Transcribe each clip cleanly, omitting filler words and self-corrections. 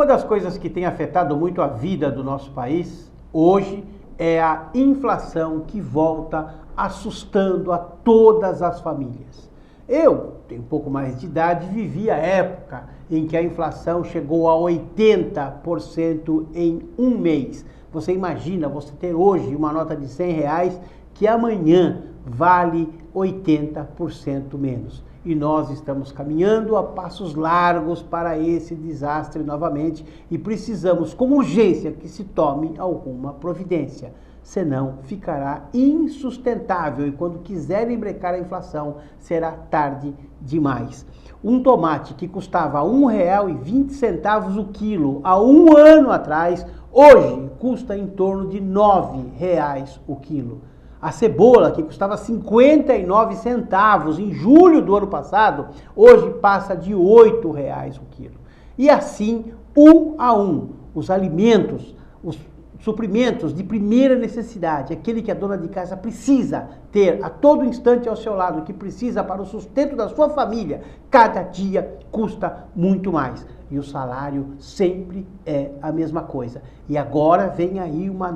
Uma das coisas que tem afetado muito a vida do nosso país hoje é a inflação que volta assustando a todas as famílias. Eu tenho um pouco mais de idade, vivi a época em que a inflação chegou a 80% em um mês. Você imagina você ter hoje uma nota de R$100 que amanhã vale 80% menos. E nós estamos caminhando a passos largos para esse desastre novamente e precisamos com urgência que se tome alguma providência. Senão ficará insustentável e quando quiserem brecar a inflação será tarde demais. Um tomate que custava R$1,20 o quilo há um ano atrás, hoje custa em torno de R$9 o quilo. A cebola, que custava 59 centavos em julho do ano passado, hoje passa de R$8 o quilo. E assim, um a um, os alimentos, os suprimentos de primeira necessidade, aquele que a dona de casa precisa ter a todo instante ao seu lado, que precisa para o sustento da sua família, cada dia custa muito mais. E o salário sempre é a mesma coisa. E agora vem aí uma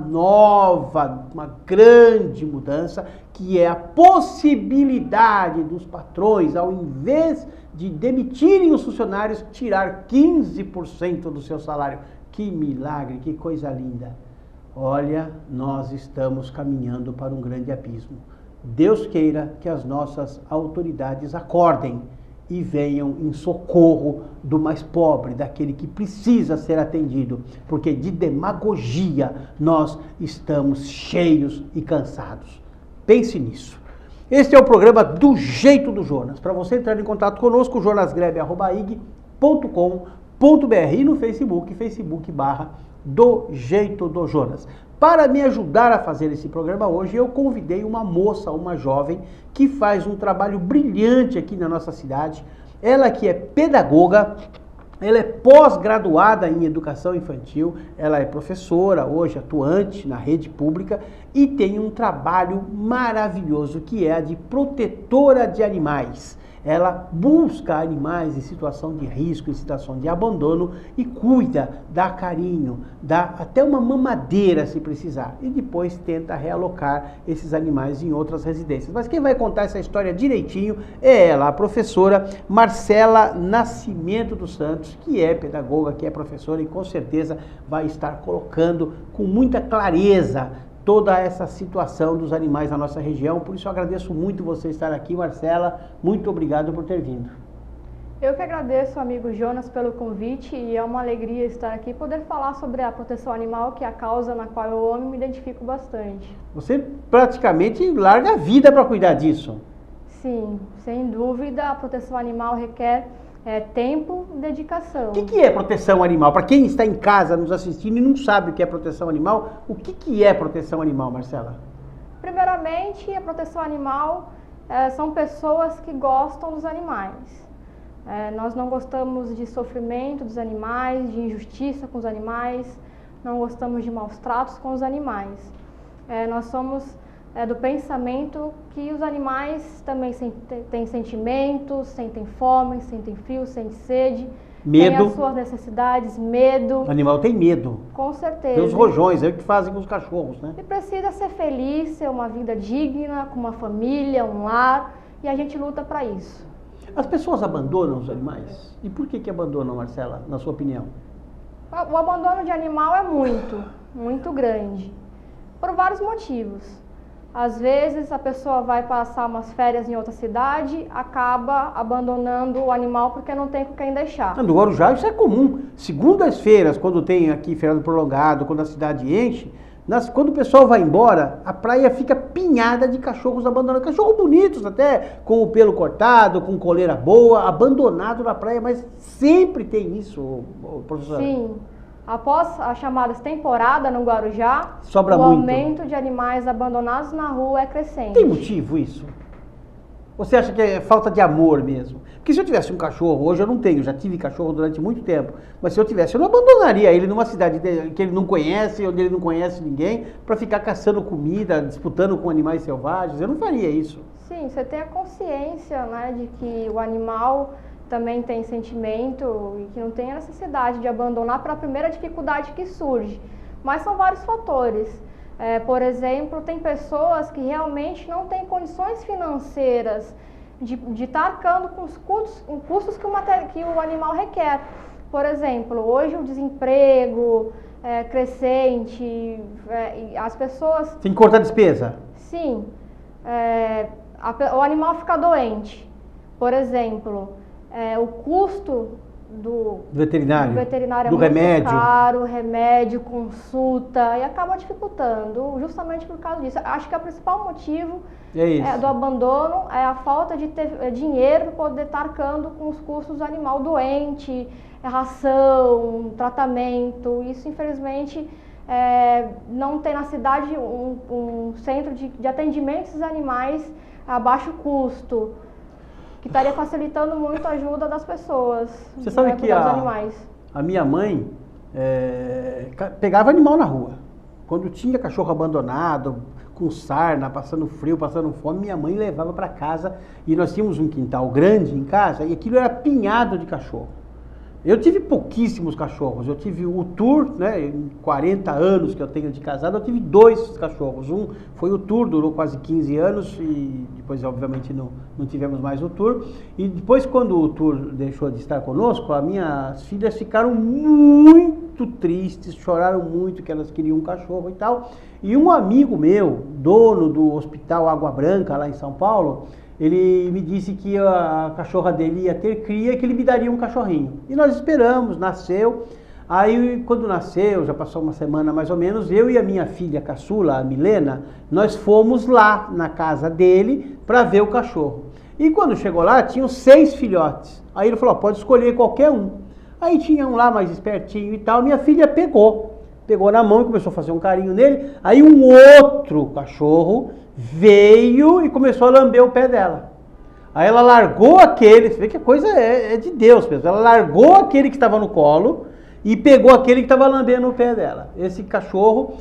grande mudança, que é a possibilidade dos patrões, ao invés de demitirem os funcionários, tirar 15% do seu salário. Que milagre, que coisa linda. Olha, nós estamos caminhando para um grande abismo. Deus queira que as nossas autoridades acordem e venham em socorro do mais pobre, daquele que precisa ser atendido, porque de demagogia nós estamos cheios e cansados. Pense nisso. Este é o programa Do Jeito do Jonas. Para você entrar em contato conosco, jonasgrebe@ig.com.br e no Facebook, Facebook/Do Jeito do Jonas. Para me ajudar a fazer esse programa hoje, eu convidei uma moça, uma jovem, que faz um trabalho brilhante aqui na nossa cidade. Ela que é pedagoga, ela é pós-graduada em educação infantil, ela é professora, hoje atuante na rede pública e tem um trabalho maravilhoso que é a de protetora de animais. Ela busca animais em situação de risco, em situação de abandono e cuida, dá carinho, dá até uma mamadeira se precisar. E depois tenta realocar esses animais em outras residências. Mas quem vai contar essa história direitinho é ela, a professora Marcela Nascimento dos Santos, que é pedagoga, que é professora e com certeza vai estar colocando com muita clareza toda essa situação dos animais na nossa região. Por isso eu agradeço muito você estar aqui, Marcela. Muito obrigado por ter vindo. Eu que agradeço, amigo Jonas, pelo convite e é uma alegria estar aqui e poder falar sobre a proteção animal, que é a causa na qual eu amo e me identifico bastante. Você praticamente larga a vida para cuidar disso. Sim, sem dúvida, a proteção animal requer tempo e dedicação. O que é proteção animal? Para quem está em casa nos assistindo e não sabe o que é proteção animal, o que é proteção animal, Marcela? Primeiramente, a proteção animal são pessoas que gostam dos animais. Nós não gostamos de sofrimento dos animais, de injustiça com os animais, não gostamos de maus tratos com os animais. Nós somos do pensamento que os animais também têm sentimentos, sentem fome, sentem frio, sentem sede, medo. Têm as suas necessidades, medo. O animal tem medo. Com certeza. Tem os rojões, é o que fazem com os cachorros, né? E precisa ser feliz, ter uma vida digna, com uma família, um lar, e a gente luta para isso. As pessoas abandonam os animais? E por que abandonam, Marcela, na sua opinião? O abandono de animal é muito grande, por vários motivos. Às vezes a pessoa vai passar umas férias em outra cidade, acaba abandonando o animal porque não tem com quem deixar. No Guarujá isso é comum. Segundas-feiras, quando tem aqui feriado prolongado, quando a cidade enche, quando o pessoal vai embora, a praia fica pinhada de cachorros abandonados. Cachorros bonitos até, com o pelo cortado, com coleira boa, abandonado na praia, mas sempre tem isso, professora. Sim. Após as chamadas temporada no Guarujá, Sobra o muito. aumento de animais abandonados na rua é crescente. Tem motivo isso? Você acha que é falta de amor mesmo? Porque se eu tivesse um cachorro, hoje eu não tenho, já tive cachorro durante muito tempo, mas se eu tivesse, eu não abandonaria ele numa cidade que ele não conhece, onde ele não conhece ninguém, para ficar caçando comida, disputando com animais selvagens. Eu não faria isso. Sim, você tem a consciência, né, de que o animal também tem sentimento e que não tem a necessidade de abandonar pela primeira dificuldade que surge. Mas são vários fatores. Por exemplo, tem pessoas que realmente não têm condições financeiras de estar arcando com os custos que o animal requer. Por exemplo, hoje o desemprego crescente, as pessoas... Tem que cortar despesa? Sim. O animal fica doente. Por exemplo, o custo do veterinário é muito remédio. caro, remédio, consulta, e acaba dificultando, justamente por causa disso. Acho que o principal motivo do abandono é a falta de ter dinheiro para poder estar arcando com os custos do animal doente, ração, tratamento. Isso, infelizmente, não tem na cidade um centro de atendimento desses animais a baixo custo, que estaria facilitando muito a ajuda das pessoas. Você sabe que a minha mãe pegava animal na rua. Quando tinha cachorro abandonado, com sarna, passando frio, passando fome, minha mãe levava para casa. E nós tínhamos um quintal grande em casa e aquilo era apinhado de cachorro. Eu tive pouquíssimos cachorros. Eu tive o Tour, né, em 40 anos que eu tenho de casado, eu tive 2 cachorros. Um foi o Tour, durou quase 15 anos e depois, obviamente, não tivemos mais o Tour. E depois, quando o Tour deixou de estar conosco, as minhas filhas ficaram muito tristes, choraram muito que elas queriam um cachorro e tal. E um amigo meu, dono do Hospital Água Branca, lá em São Paulo, ele me disse que a cachorra dele ia ter cria e que ele me daria um cachorrinho. E nós esperamos, nasceu. Aí, quando nasceu, já passou uma semana mais ou menos, eu e a minha filha caçula, a Milena, nós fomos lá na casa dele para ver o cachorro. E quando chegou lá, tinham 6 filhotes. Aí ele falou, pode escolher qualquer um. Aí tinha um lá mais espertinho e tal, minha filha pegou na mão e começou a fazer um carinho nele. Aí um outro cachorro veio e começou a lamber o pé dela. Aí ela largou aquele, você vê que a coisa é de Deus mesmo, ela largou aquele que estava no colo e pegou aquele que estava lambendo o pé dela. Esse cachorro,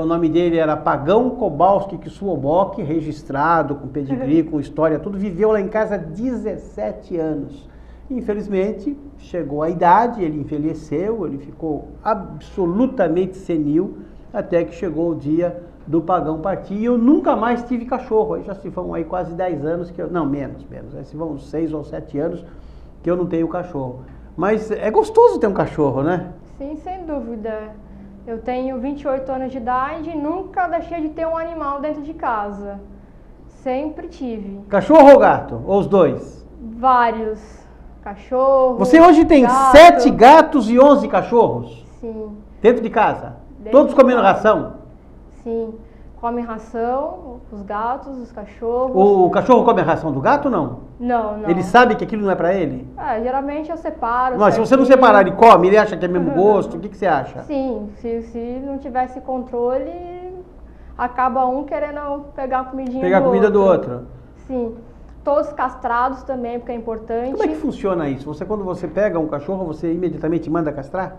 o nome dele era Pagão Kowalski Ksuobok, registrado, com pedigree, com história, tudo, viveu lá em casa 17 anos. Infelizmente, chegou a idade, ele envelheceu, ele ficou absolutamente senil, até que chegou o dia do Pagão partir, e eu nunca mais tive cachorro. Aí já se vão aí quase 10 anos, não, menos, aí se vão 6 ou 7 anos que eu não tenho cachorro. Mas é gostoso ter um cachorro, né? Sim, sem dúvida. Eu tenho 28 anos de idade e nunca deixei de ter um animal dentro de casa. Sempre tive. Cachorro ou gato? Ou os dois? Vários. Cachorro. Você hoje tem 7 gatos e 11 cachorros? Sim. Dentro de casa? Todos comendo ração? Sim. Comem ração, os gatos, os cachorros. O cachorro come a ração do gato ou não? Não. Ele sabe que aquilo não é pra ele? Geralmente eu separo. Mas se você não separar, ele come, ele acha que é mesmo gosto, o que você acha? Sim, se não tivesse controle, acaba um querendo pegar a comidinha pegar a comida do outro. Sim. Todos castrados também, porque é importante. Como é que funciona isso? Quando você pega um cachorro, você imediatamente manda castrar?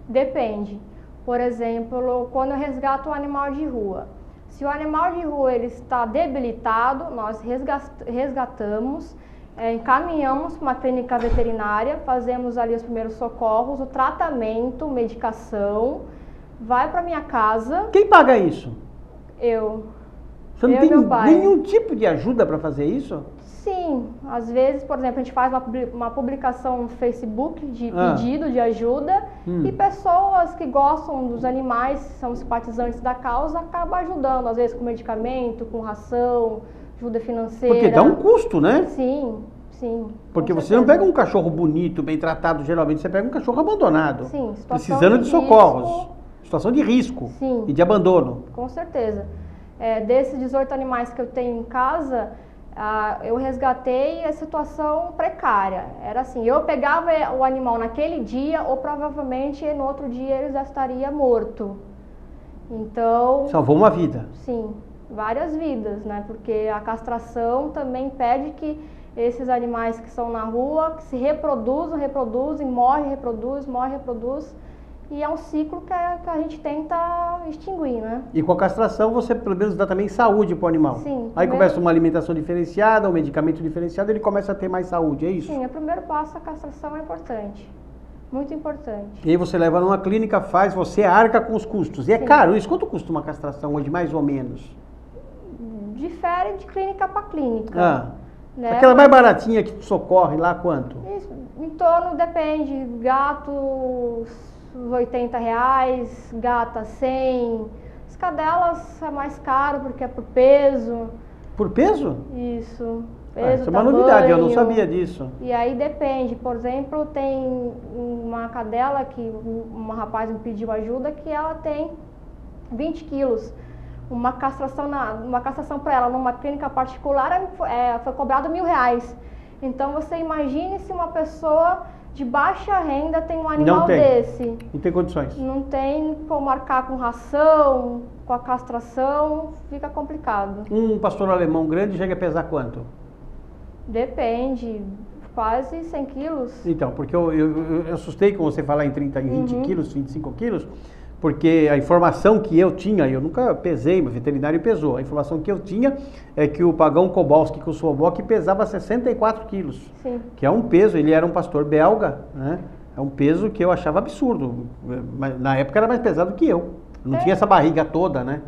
Depende. Por exemplo, quando eu resgato um animal de rua. Se o animal de rua ele está debilitado, nós resgatamos, encaminhamos para uma clínica veterinária, fazemos ali os primeiros socorros, o tratamento, medicação, vai para minha casa. Quem paga isso? Eu. Você não tem nenhum tipo de ajuda para fazer isso? Sim, às vezes, por exemplo, a gente faz uma publicação no Facebook de pedido de ajuda e pessoas que gostam dos animais, são simpatizantes da causa, acabam ajudando, às vezes com medicamento, com ração, ajuda financeira. Porque dá um custo, né? Sim. Porque você não pega um cachorro bonito, bem tratado, geralmente você pega um cachorro abandonado. Sim, precisando de socorros. Situação de risco. Sim. E de abandono. Com certeza. Desses 18 animais que eu tenho em casa, eu resgatei a situação precária. Era assim, eu pegava o animal naquele dia ou provavelmente no outro dia ele já estaria morto. Então... Salvou uma vida. Sim, várias vidas, né? Porque a castração também impede que esses animais que estão na rua, que se reproduzem, morre, reproduz. E é um ciclo que a gente tenta extinguir, né? E com a castração você pelo menos dá também saúde para o animal. Sim, Aí começa uma alimentação diferenciada, um medicamento diferenciado, ele começa a ter mais saúde, é isso? Sim, o primeiro passo, a castração é importante. Muito importante. E aí você leva numa clínica, faz, você arca com os custos. E é Sim. caro isso? Quanto custa uma castração hoje, mais ou menos? Difere de clínica para clínica. Ah, Né? aquela mais baratinha que socorre lá, quanto? Isso, em torno, depende, gatos R$80, gata 100. As cadelas é mais caro porque é por peso. Por peso? Isso, Ah, peso, isso é uma tamanho. novidade, eu não sabia disso. E aí depende, por exemplo, tem uma cadela que uma rapaz me pediu ajuda que ela tem 20 quilos. Uma castração para ela numa clínica particular foi cobrado R$1.000. Então você imagine se uma pessoa de baixa renda tem um animal desse. Não tem condições. Não tem como arcar com ração, com a castração, fica complicado. Um pastor alemão grande chega a pesar quanto? Depende, quase 100 quilos. Então, porque eu assustei com você falar em 20 quilos, 25 quilos, porque a informação que eu tinha, eu nunca pesei, mas o veterinário pesou, a informação que eu tinha é que o Pagão Kowalski, que o Sobok, pesava 64 quilos. Sim. Que é um peso, ele era um pastor belga, né? É um peso que eu achava absurdo, mas na época era mais pesado que eu. Não tinha essa barriga toda, né?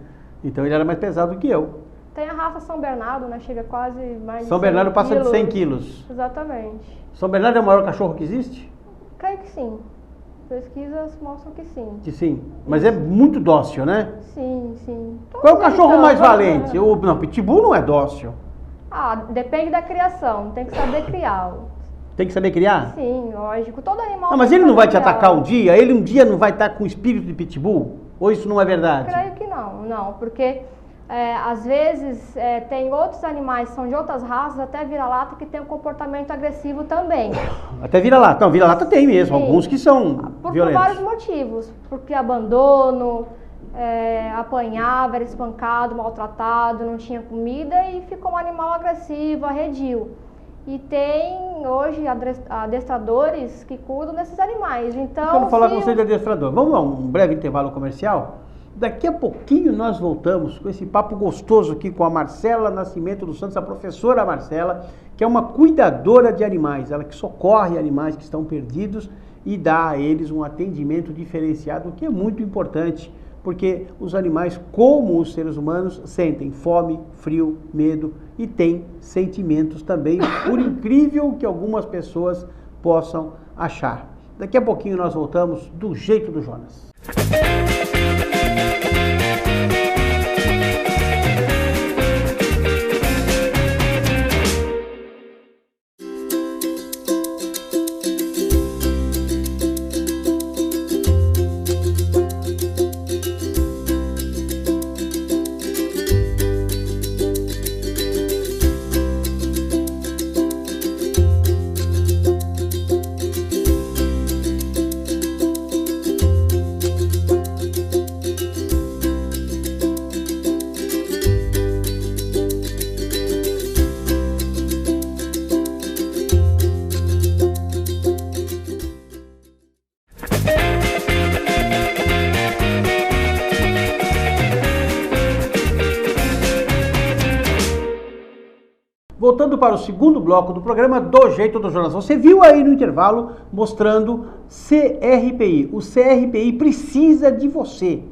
Então ele era mais pesado que eu. Tem a raça São Bernardo, né? Chega quase mais de São 100 Bernardo passa quilos. de 100 quilos. Exatamente. São Bernardo é o maior cachorro que existe? Creio que sim. Pesquisas mostram que sim. Que sim. Mas é muito dócil, né? Sim, sim. Qual é o Todos cachorro eles mais são. valente? Não, Pitbull não é dócil. Ah, depende da criação. Tem que saber criá-lo. Tem que saber criar? Sim, lógico. Todo animal. Não, mas tem ele que não vai te saber atacar criá-lo. um dia? Ele um dia não vai estar com o espírito de Pitbull? Ou isso não é verdade? Creio que não, porque às vezes tem outros animais, são de outras raças, até vira-lata, que tem um comportamento agressivo também. Até vira-lata. Não, vira-lata tem mesmo. Sim. Alguns que são Por violentos. vários motivos. Porque abandono, apanhava, era espancado, maltratado, não tinha comida e ficou um animal agressivo, arredio. E tem hoje adestradores que cuidam desses animais. Então, Eu quero falar com você de adestrador. Vamos a um breve intervalo comercial? Daqui a pouquinho nós voltamos com esse papo gostoso aqui com a Marcela Nascimento dos Santos, a professora Marcela, que é uma cuidadora de animais, ela que socorre animais que estão perdidos e dá a eles um atendimento diferenciado, que é muito importante, porque os animais, como os seres humanos, sentem fome, frio, medo e têm sentimentos também, por incrível que algumas pessoas possam achar. Daqui a pouquinho nós voltamos do jeito do Jonas. Voltando para o segundo bloco do programa Do Jeito do Jonas. Você viu aí no intervalo mostrando CRPI. O CRPI precisa de você.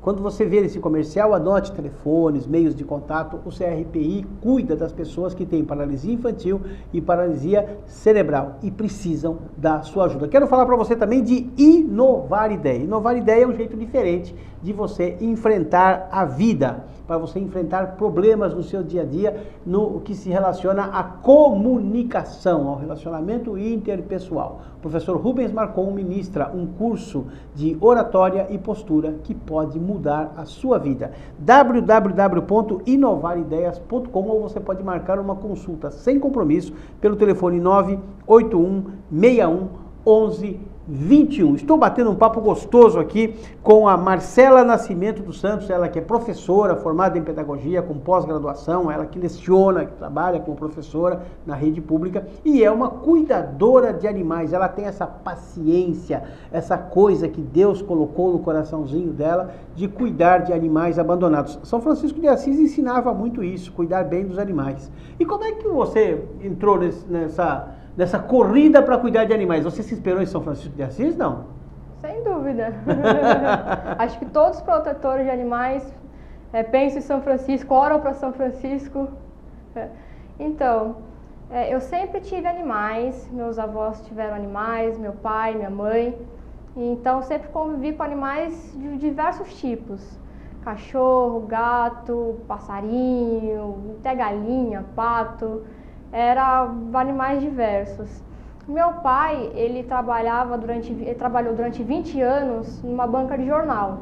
Quando você ver esse comercial, anote telefones, meios de contato. O CRPI cuida das pessoas que têm paralisia infantil e paralisia cerebral e precisam da sua ajuda. Quero falar para você também de Inovar Ideia. Inovar Ideia é um jeito diferente de você enfrentar a vida, para você enfrentar problemas no seu dia a dia, no que se relaciona à comunicação, ao relacionamento interpessoal. O professor Rubens Marcon ministra um curso de oratória e postura que pode mudar a sua vida. www.inovarideias.com, ou você pode marcar uma consulta sem compromisso pelo telefone 981 61 11 21. Estou batendo um papo gostoso aqui com a Marcela Nascimento dos Santos, ela que é professora, formada em pedagogia, com pós-graduação, ela que leciona, que trabalha como professora na rede pública e é uma cuidadora de animais. Ela tem essa paciência, essa coisa que Deus colocou no coraçãozinho dela de cuidar de animais abandonados. São Francisco de Assis ensinava muito isso, cuidar bem dos animais. E como é que você entrou nessa corrida para cuidar de animais? Você se inspirou em São Francisco de Assis, não? Sem dúvida. Acho que todos os protetores de animais pensam em São Francisco, oram para São Francisco. Então, eu sempre tive animais, meus avós tiveram animais, meu pai, minha mãe. Então, sempre convivi com animais de diversos tipos. Cachorro, gato, passarinho, até galinha, pato. Eram animais diversos. Meu pai, ele trabalhou durante 20 anos numa banca de jornal.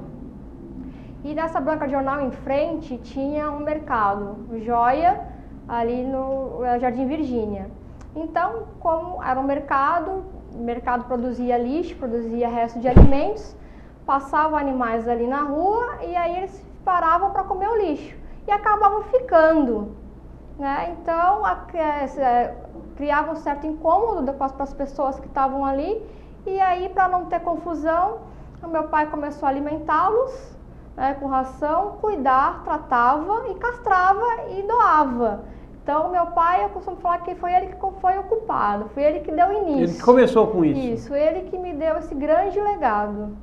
E nessa banca de jornal em frente tinha um mercado, Joia, ali no Jardim Virgínia. Então, como era um mercado, o mercado produzia lixo, produzia resto de alimentos, passavam animais ali na rua e aí eles paravam para comer o lixo e acabavam ficando. Então, criava um certo incômodo para as pessoas que estavam ali e aí, para não ter confusão, o meu pai começou a alimentá-los com ração, cuidar, tratava e castrava e doava. Então, meu pai, eu costumo falar que foi ele que foi o culpado, foi ele que deu início. Ele que começou com isso. Isso, ele que me deu esse grande legado.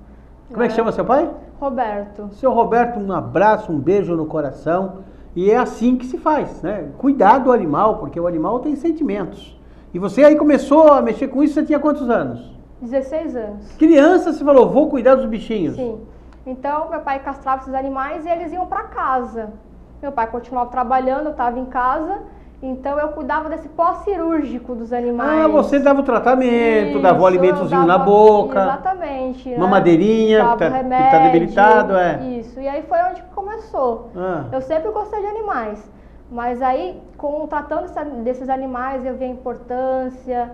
Como é que chama seu pai? Roberto. Seu Roberto, um abraço, um beijo no coração. E é assim que se faz, né? Cuidar do animal, porque o animal tem sentimentos. E você aí começou a mexer com isso, você tinha quantos anos? 16 anos. Criança, você falou, vou cuidar dos bichinhos. Sim. Então, meu pai castrava esses animais e eles iam para casa. Meu pai continuava trabalhando, eu estava em casa, então eu cuidava desse pós-cirúrgico dos animais. Ah, você dava o tratamento, dava o alimentozinho na boca. Exatamente. Uma madeirinha, que está debilitado, Isso, e aí foi onde começou. Eu sempre gostei de animais, mas aí, tratando desses animais, eu vi a importância,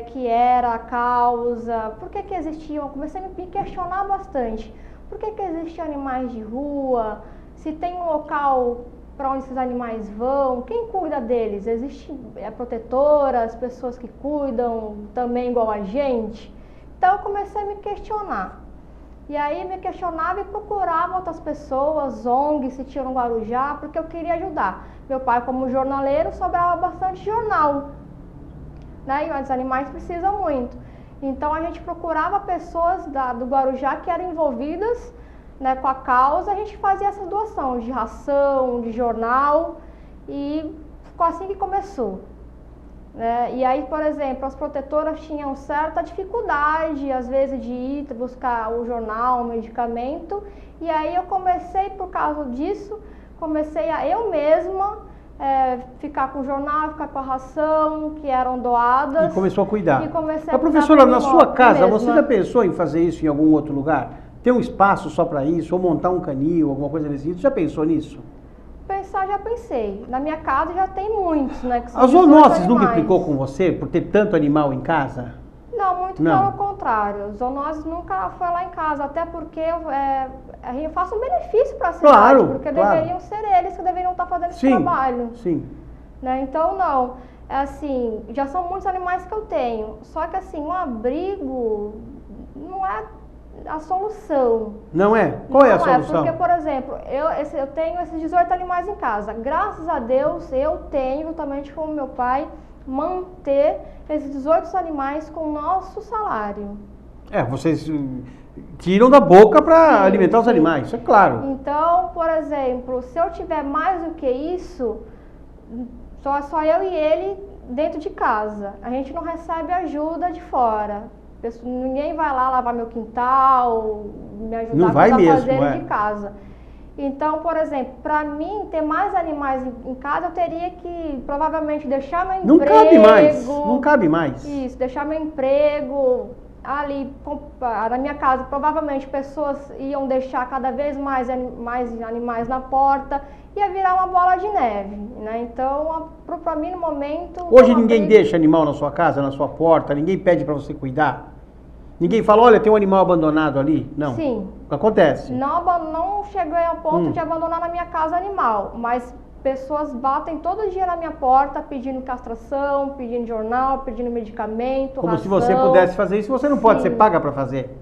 que era a causa, por que existiam, comecei a me questionar bastante. Por que existiam animais de rua? Se tem um local para onde esses animais vão, quem cuida deles? Existem protetoras, pessoas que cuidam também igual a gente? Então eu comecei a me questionar. E aí me questionava e procurava outras pessoas, ONGs, se tinha no Guarujá, porque eu queria ajudar. Meu pai, como jornaleiro, sobrava bastante jornal, né? E os animais precisam muito. Então a gente procurava pessoas do Guarujá que eram envolvidas, né, com a causa, a gente fazia essa doação de ração, de jornal, e ficou assim que começou. E aí, por exemplo, as protetoras tinham certa dificuldade, às vezes, de ir buscar o jornal, o medicamento, e aí eu comecei, por causa disso, comecei a eu mesma ficar com o jornal, ficar com a ração, que eram doadas. E começou a cuidar. E comecei a professora, na sua casa, você já pensou em fazer isso em algum outro lugar? Ter um espaço só para isso, ou montar um canil, alguma coisa desse tipo? Você já pensou nisso? Pensar, já pensei. Na minha casa já tem muitos, né? Que são a zoonoses nunca implicou com você por ter tanto animal em casa? Não, muito pelo contrário. Zoonoses nunca foi lá em casa, até porque eu faço um benefício para a cidade, porque deveriam ser eles que deveriam estar fazendo esse trabalho. Sim. Então, não. Assim, já são muitos animais que eu tenho. Só que, assim, um abrigo não é a solução. Não é? Qual é a solução? Porque, por exemplo, eu tenho esses 18 animais em casa. Graças a Deus, eu tenho, juntamente com o meu pai, manter esses 18 animais com o nosso salário. Vocês tiram da boca para alimentar os animais, isso é claro. Então, por exemplo, se eu tiver mais do que isso, só eu e ele dentro de casa. A gente não recebe ajuda de fora. Ninguém vai lá lavar meu quintal, me ajudar a fazer de casa. Então, por exemplo, para mim ter mais animais em casa, eu teria que provavelmente deixar meu emprego. Não cabe mais. Isso, deixar meu emprego ali na minha casa. Provavelmente pessoas iam deixar cada vez mais animais na porta, ia virar uma bola de neve, né? Então, para mim no momento... Hoje ninguém deixa animal na sua casa, na sua porta, ninguém pede para você cuidar? Ninguém fala, olha, tem um animal abandonado ali? Não. Sim. Acontece. Não cheguei ao ponto de abandonar na minha casa animal, mas pessoas batem todo dia na minha porta pedindo castração, pedindo jornal, pedindo medicamento, Como ração. se você pudesse fazer isso, você não pode, Sim. você paga para fazer.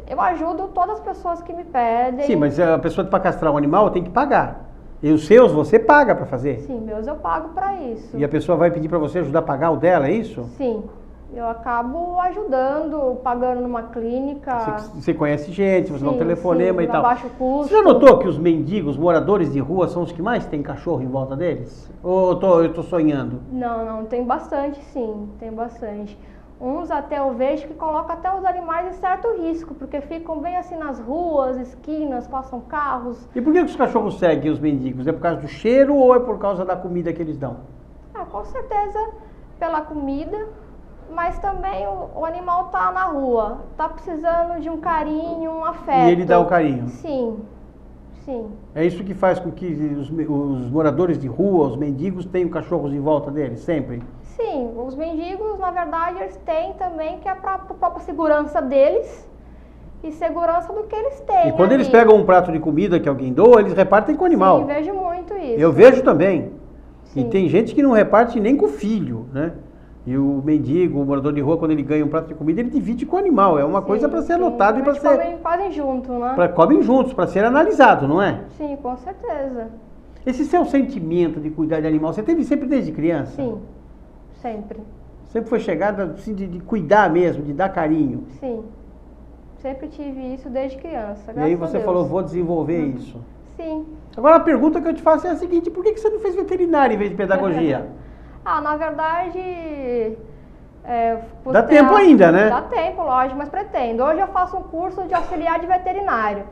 Eu ajudo todas as pessoas que me pedem. Sim, mas a pessoa para castrar um animal tem que pagar. E os seus você paga para fazer. Sim, meus eu pago para isso. E a pessoa vai pedir para você ajudar a pagar o dela, é isso? Sim, eu acabo ajudando, pagando numa clínica. Você conhece gente, você dá um telefonema sim, e tal. baixo custo. Você já notou que os mendigos, moradores de rua, são os que mais têm cachorro em volta deles? Ou eu tô sonhando? Não, tem bastante sim, tem bastante. Uns até eu vejo que colocam até os animais em certo risco, porque ficam bem assim nas ruas, esquinas, passam carros. E por que os cachorros seguem os mendigos? É por causa do cheiro ou é por causa da comida que eles dão? Com certeza pela comida, mas também o animal tá na rua, tá precisando de um carinho, um afeto. E ele dá o carinho? Sim, sim. É isso que faz com que os moradores de rua, os mendigos, tenham cachorros em volta deles, sempre? Sim, os mendigos, na verdade, eles têm também, que é para a própria segurança deles e segurança do que eles têm. E quando eles pegam um prato de comida que alguém doa, eles repartem com o animal. Sim, vejo muito isso. Eu vejo também. Sim. E tem gente que não reparte nem com o filho, né? E o mendigo, o morador de rua, quando ele ganha um prato de comida, ele divide com o animal. É uma coisa para ser anotada e para ser... Comem junto, né? Comem juntos, para ser analisado, não é? Sim, com certeza. Esse seu sentimento de cuidar de animal, você teve sempre desde criança? Sim, sempre. Sempre foi chegada assim, de cuidar mesmo, de dar carinho? Sim, sempre tive isso desde criança. E aí você falou, vou desenvolver isso. Sim. Agora a pergunta que eu te faço é a seguinte, por que você não fez veterinária em vez de pedagogia? Na verdade... Dá tempo ainda, né? Dá tempo, lógico, mas pretendo. Hoje eu faço um curso de auxiliar de veterinário.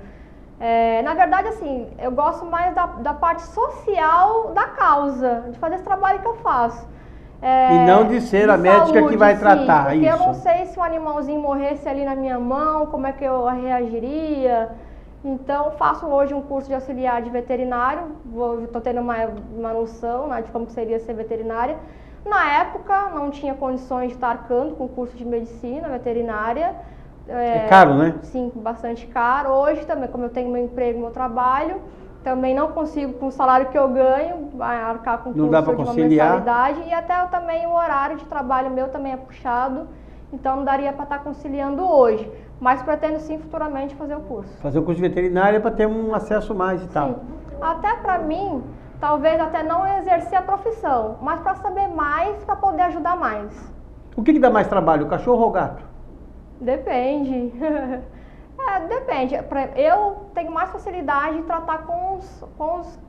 Na verdade, assim, eu gosto mais da parte social da causa, de fazer esse trabalho que eu faço. E não de ser a médica que vai tratar, porque isso. eu não sei se um animalzinho morresse ali na minha mão, como é que eu reagiria. Então, faço hoje um curso de auxiliar de veterinário, estou tendo uma noção, né, de como seria ser veterinária. Na época, não tinha condições de estar arcando com o curso de medicina veterinária. É caro, né? Sim, bastante caro. Hoje também, como eu tenho meu emprego, meu trabalho, também não consigo, com o salário que eu ganho, arcar com o curso de uma mensalidade. E até também o horário de trabalho meu também é puxado, então não daria para estar conciliando hoje. Mas pretendo sim, futuramente, fazer o curso. Fazer o curso de veterinária para ter um acesso mais e tal. Sim. Até para mim, talvez até não exercer a profissão, mas para saber mais, para poder ajudar mais. O que dá mais trabalho, o cachorro ou o gato? Depende. Depende. Eu tenho mais facilidade de tratar com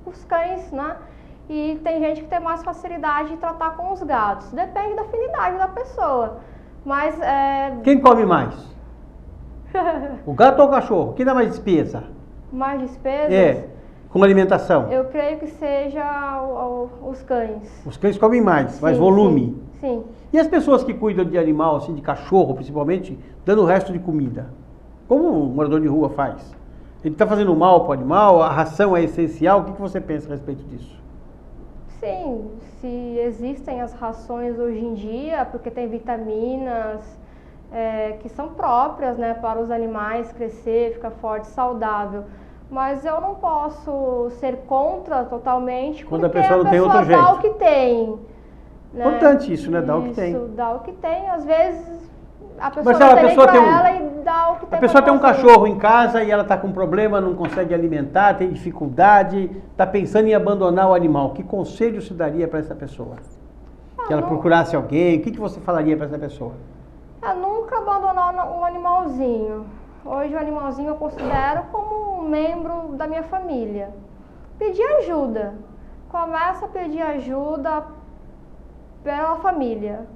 os cães, né? E tem gente que tem mais facilidade de tratar com os gatos. Depende da afinidade da pessoa. Mas Quem come mais? O gato ou o cachorro? Quem dá mais despesa? Mais despesas? Com alimentação. Eu creio que seja os cães. Os cães comem mais Sim, volume. Sim. E as pessoas que cuidam de animal, assim, de cachorro principalmente, dando o resto de comida? Como o morador de rua faz? Ele está fazendo mal para o animal? A ração é essencial? O que você pensa a respeito disso? Sim, se existem as rações hoje em dia, porque tem vitaminas que são próprias, né, para os animais crescer, ficar forte, saudável. Mas eu não posso ser contra totalmente, quando a porque pessoa não tem outro jeito. Dá o que tem. Né? Importante isso, né? Dá o que tem. Isso, dá o que tem. Às vezes a pessoa Marcela, não tem nem pra ela e dá o que tem. A pessoa tem um cachorro em casa e ela está com problema, não consegue alimentar, tem dificuldade, está pensando em abandonar o animal. Que conselho se daria para essa pessoa? Que ela procurasse alguém, o que você falaria para essa pessoa? Nunca abandonar um animalzinho. Hoje o animalzinho eu considero como um membro da minha família. Pedir ajuda. Começa a pedir ajuda pela família.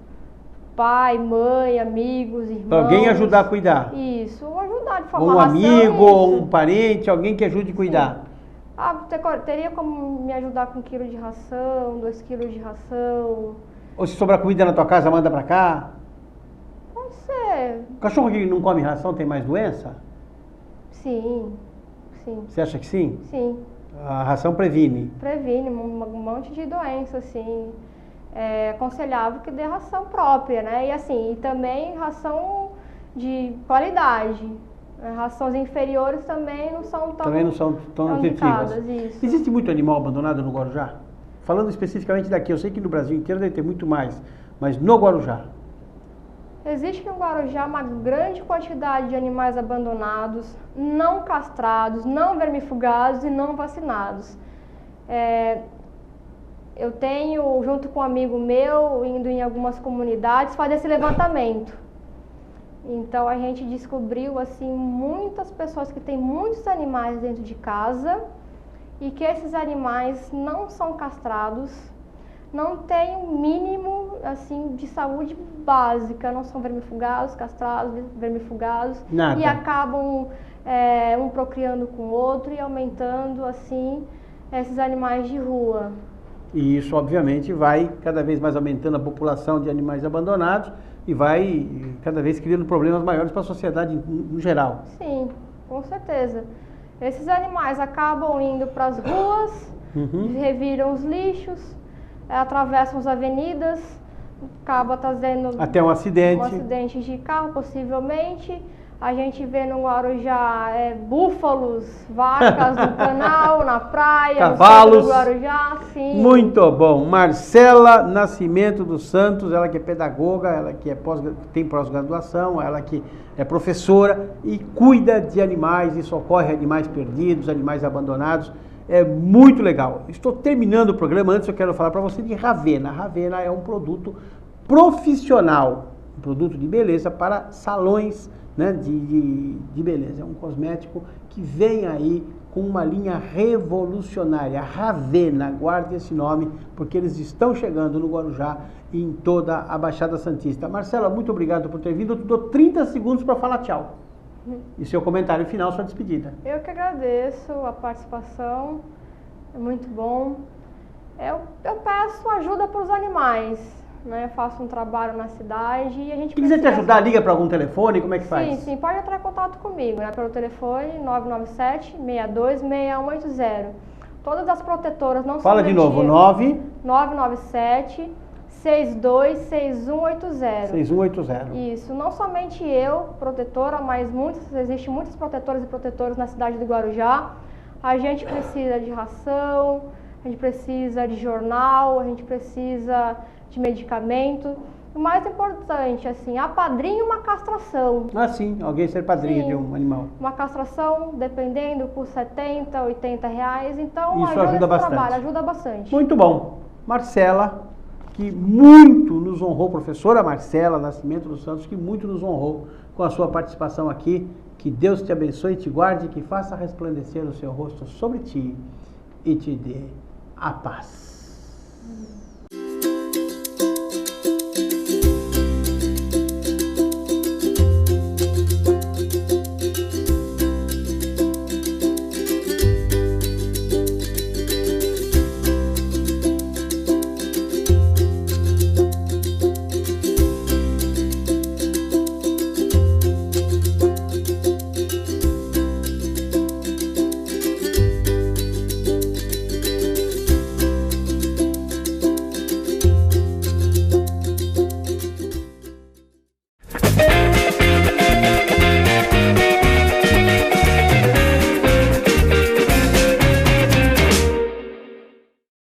Pai, mãe, amigos, irmãos. Alguém ajudar a cuidar. Isso, ajudar de forma um ração, amigo, ou um parente, alguém que ajude a cuidar. Teria como me ajudar com 1 quilo de ração, 2 quilos de ração. Ou se sobrar comida na tua casa, manda pra cá. Pode ser. O cachorro que não come ração tem mais doença? Sim, sim. Você acha que sim? Sim. A ração previne? Previne um monte de doença, assim. É aconselhável que dê ração própria, né? E assim, e também ração de qualidade. Rações inferiores também não são tão nutritivas. Isso. Existe muito animal abandonado no Guarujá? Falando especificamente daqui, eu sei que no Brasil inteiro deve ter muito mais, mas no Guarujá? Existe no Guarujá uma grande quantidade de animais abandonados, não castrados, não vermifugados e não vacinados. Eu tenho, junto com um amigo meu, indo em algumas comunidades, fazer esse levantamento. Então a gente descobriu assim muitas pessoas que têm muitos animais dentro de casa e que esses animais não são castrados, não têm um mínimo assim de saúde básica, não são vermifugados, castrados, vermifugados. Nada. E acabam um procriando com o outro e aumentando assim esses animais de rua. E isso obviamente vai cada vez mais aumentando a população de animais abandonados e vai cada vez criando problemas maiores para a sociedade no geral. Sim, com certeza. Esses animais acabam indo para as ruas, reviram os lixos, atravessam as avenidas, acaba trazendo até um acidente. Um acidente de carro, possivelmente. A gente vê no Guarujá búfalos, vacas no canal, na praia, cavalos. No Guarujá, sim. Muito bom. Marcela Nascimento dos Santos, ela que é pedagoga, ela que tem pós-graduação, ela que é professora e cuida de animais e socorre animais perdidos, animais abandonados. É muito legal. Estou terminando o programa, antes eu quero falar para você de Ravena. Ravena é um produto profissional, um produto de beleza para salões, né, de beleza. É um cosmético que vem aí com uma linha revolucionária. Ravena, guarde esse nome, porque eles estão chegando no Guarujá e em toda a Baixada Santista. Marcela, muito obrigado por ter vindo. Eu te dou 30 segundos para falar tchau. E seu comentário final, sua despedida. Eu que agradeço a participação, é muito bom. Eu peço ajuda para os animais, né? Eu faço um trabalho na cidade e a gente quiser te ajudar, liga para algum telefone, como é que faz? Sim, pode entrar em contato comigo, né? Pelo telefone 997-62-6180. Todas as protetoras, não fala somente de novo, 997 626180. 6180. Isso, não somente eu, protetora, mas existem muitos protetores e protetores na cidade do Guarujá. A gente precisa de ração, a gente precisa de jornal, a gente precisa de medicamento. O mais importante, assim, apadrinhe uma castração. Ah, sim, alguém ser padrinho de um animal. Uma castração, dependendo, por R$70, R$80. Então, isso ajuda bastante. Trabalho, ajuda bastante. Muito bom. Marcela, que muito nos honrou, professora Marcela Nascimento dos Santos, que muito nos honrou com a sua participação aqui. Que Deus te abençoe, te guarde, que faça resplandecer o seu rosto sobre ti e te dê a paz.